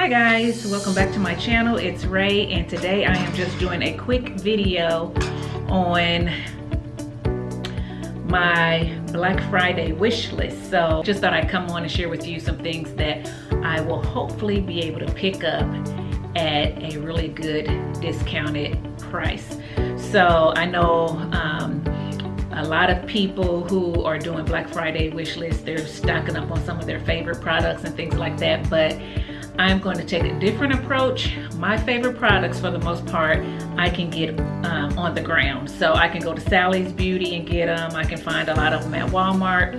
guys, welcome back to my channel. It's Ray, and today I am just doing a quick video on my Black Friday wish list. So just thought I'd come on and share with you some things that I will hopefully be able to pick up at a really good discounted price. So I know a lot of people who are doing Black Friday wish lists, they're stocking up on some of their favorite products and things like that, but I'm going to take a different approach. My favorite products, for the most part, I can get on the ground. So I can go to Sally's Beauty and get them. I can find a lot of them at Walmart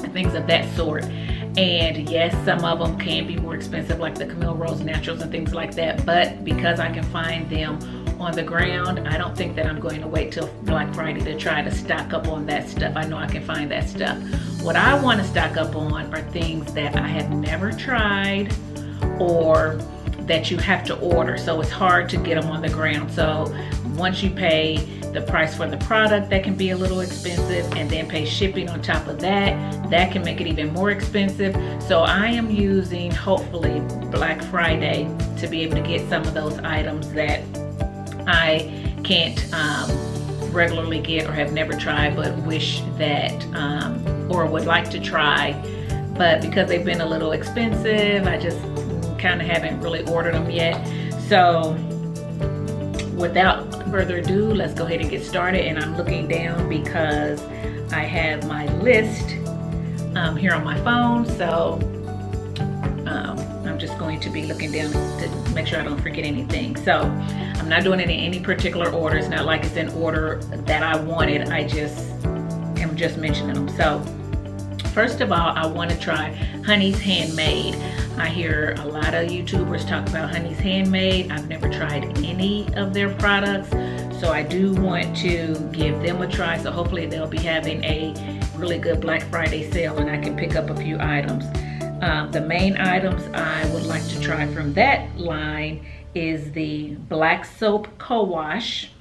and things of that sort. And yes, some of them can be more expensive, like the Camille Rose Naturals and things like that. But because I can find them on the ground, I don't think that I'm going to wait till Black Friday to try to stock up on that stuff. I know I can find that stuff. What I want to stock up on are things that I have never tried or that you have to order, so it's hard to get them on the ground. So once you pay the price for the product, that can be a little expensive, and then pay shipping on top of that, that can make it even more expensive. So I am using, hopefully, Black Friday to be able to get some of those items that I can't regularly get or have never tried, but wish that or would like to try, but because they've been a little expensive, I just kind of haven't really ordered them yet. So without further ado, let's go ahead and get started. And I'm looking down because I have my list here on my phone, so I'm just going to be looking down to make sure I don't forget anything. So I'm not doing it in any particular order. It's not like it's in order that I wanted. I just am just mentioning them. So first of all, I want to try Honey's Handmade. I hear a lot of YouTubers talk about Honey's Handmade. I've never tried any of their products, so I do want to give them a try. So hopefully they'll be having a really good Black Friday sale and I can pick up a few items. The main items I would like to try from that line is the Black Soap Co-Wash,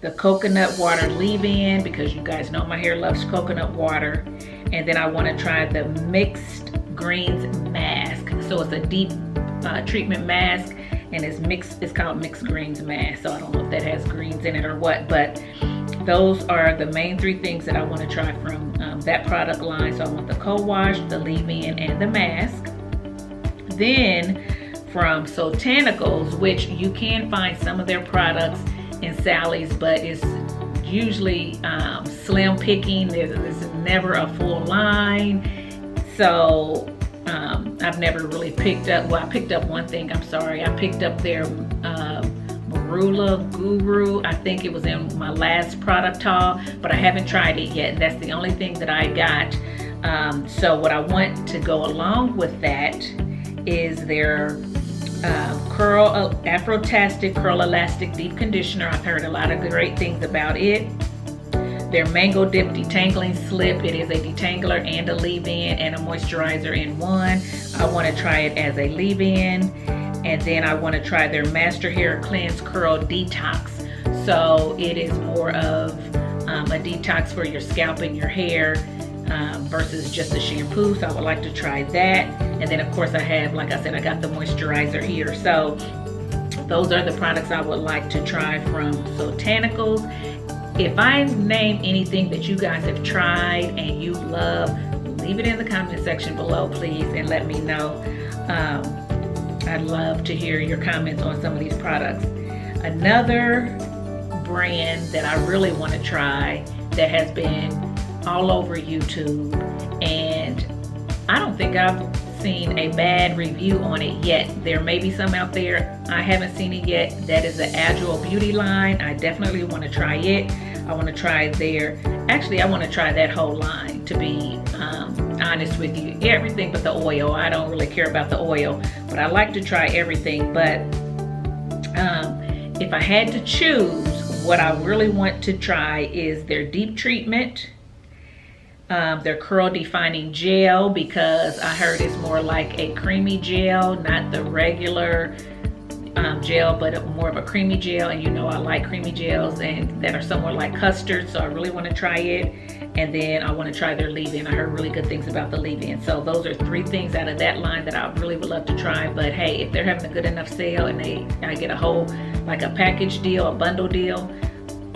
the coconut water leave-in, because you guys know my hair loves coconut water. And then I want to try the mixed greens mask. So it's a deep treatment mask, and it's called mixed greens mask. So I don't know if that has greens in it or what, but those are the main three things that I want to try from that product line. So I want the co-wash, the leave-in, and the mask. Then from Sotanicals, which you can find some of their products in Sally's, but it's usually slim picking. There's never a full line. So I've never really picked up, well, I picked up one thing, I'm sorry. I picked up their Marula Guru. I think it was in my last product haul, but I haven't tried it yet. That's the only thing that I got. So what I want to go along with that is their Afro-Tastic Curl Elastic Deep Conditioner. I've heard a lot of great things about it. Their Mango Dip Detangling Slip. It is a detangler and a leave-in and a moisturizer in one. I want to try it as a leave-in. And then I want to try their Master Hair Cleanse Curl Detox. So it is more of a detox for your scalp and your hair versus just a shampoo. So I would like to try that. And then of course I have, like I said, I got the moisturizer here. So those are the products I would like to try from Sotanicals. If I name anything that you guys have tried and you love, leave it in the comment section below, please, and let me know. I'd love to hear your comments on some of these products. Another brand that I really want to try that has been all over YouTube, and I don't think I've seen a bad review on it yet. There may be some out there. I haven't seen it yet. That is the Agile Beauty line. I definitely want to try it. I want to try I want to try that whole line, to be honest with you. Everything but the oil. I don't really care about the oil, but I like to try everything. But if I had to choose, what I really want to try is their deep treatment, their curl defining gel, because I heard it's more like a creamy gel, not the regular gel, but more of a creamy gel. And you know I like creamy gels and that are somewhat like custard, so I really want to try it. and then I want to try their leave-in. I heard really good things about the leave-in. So those are 3 things out of that line that I really would love to try. But hey, if they're having a good enough sale and I get a whole, like a package deal, a bundle deal,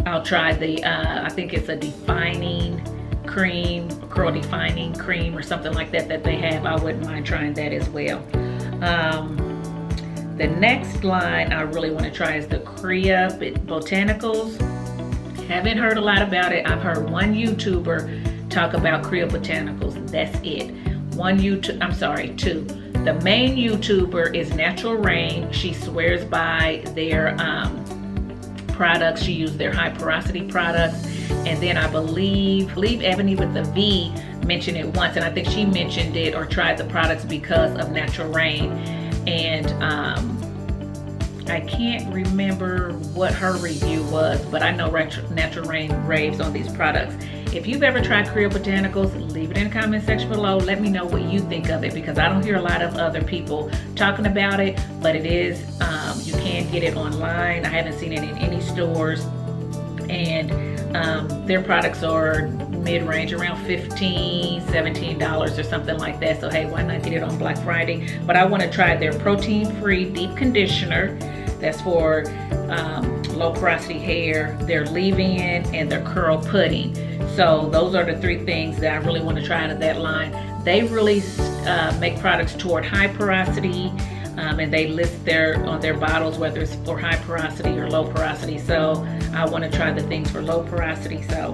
I'll try the, I think it's a defining cream, curl defining cream or something like that that they have. I wouldn't mind trying that as well. The next line I really want to try is the Crea Botanicals. Haven't heard a lot about it. I've heard one YouTuber talk about Crea Botanicals. That's it. Two. The main YouTuber is Natural Rain. She swears by their products. She used their high porosity products. And then I believe Ebony with the V mentioned it once, and I think she mentioned it or tried the products because of Natural Rain. And I can't remember what her review was, but I know Natural Rain raves on these products. If you've ever tried Crea Botanicals, leave it in the comment section below. Let me know what you think of it, because I don't hear a lot of other people talking about it, but it is, you can get it online. I haven't seen it in any stores, and their products are mid-range, around $15, $17 or something like that. So hey, why not get it on Black Friday? But I want to try their protein-free deep conditioner. That's for low porosity hair, their leave-in, and their curl pudding. So those are the 3 things that I really want to try out of that line. They really make products toward high porosity, and they list on their bottles whether it's for high porosity or low porosity. So I want to try the things for low porosity. So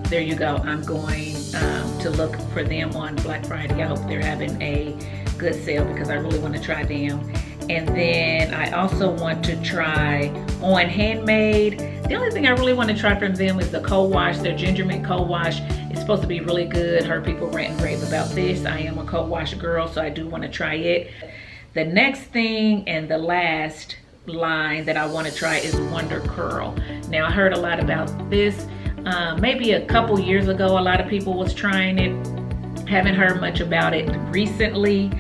there you go. I'm going to look for them on Black Friday. I hope they're having a good sale, because I really want to try them. And then I also want to try On Handmade. The only thing I really want to try from them is the cold wash. Their ginger mint cold wash is supposed to be really good. Heard people rant and rave about this. I am a cold wash girl, so I do want to try it. The next thing and the last line that I want to try is Wonder Curl. Now, I heard a lot about this. Maybe a couple years ago, a lot of people was trying it. Haven't heard much about it recently.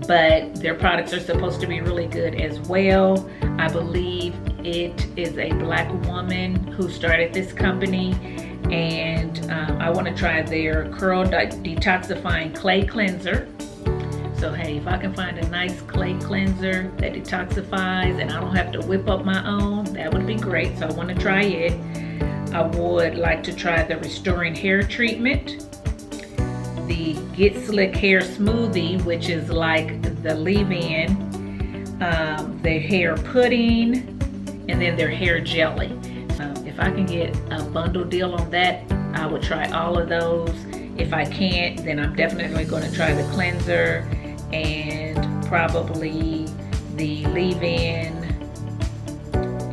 But their products are supposed to be really good as well. I believe it is a Black woman who started this company, and I want to try their Curl Detoxifying Clay Cleanser. So hey, if I can find a nice clay cleanser that detoxifies and I don't have to whip up my own, that would be great. So I want to try it. I would like to try the Restoring Hair Treatment, the Get Slick Hair Smoothie, which is like the leave-in, their hair pudding, and then their hair jelly. If I can get a bundle deal on that, I would try all of those. If I can't, then I'm definitely going to try the cleanser and probably the leave-in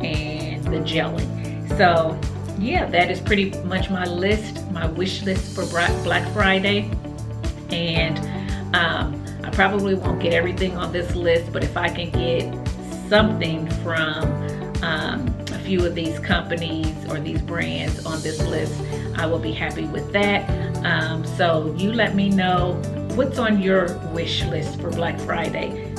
and the jelly. So yeah, that is pretty much my list, my wish list for Black Friday. And I probably won't get everything on this list, but if I can get something from a few of these companies or these brands on this list, I will be happy with that. So you let me know what's on your wish list for Black Friday.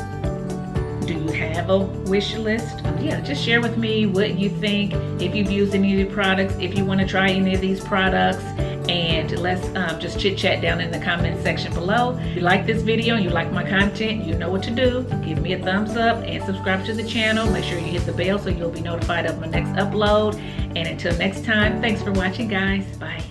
Do you have a wish list? Yeah, just share with me what you think, if you've used any of the products, if you want to try any of these products, and let's just chit chat down in the comment section below. If you like this video and you like my content, you know what to do. Give me a thumbs up and subscribe to the channel. Make sure you hit the bell so you'll be notified of my next upload. And until next time, thanks for watching, guys. Bye.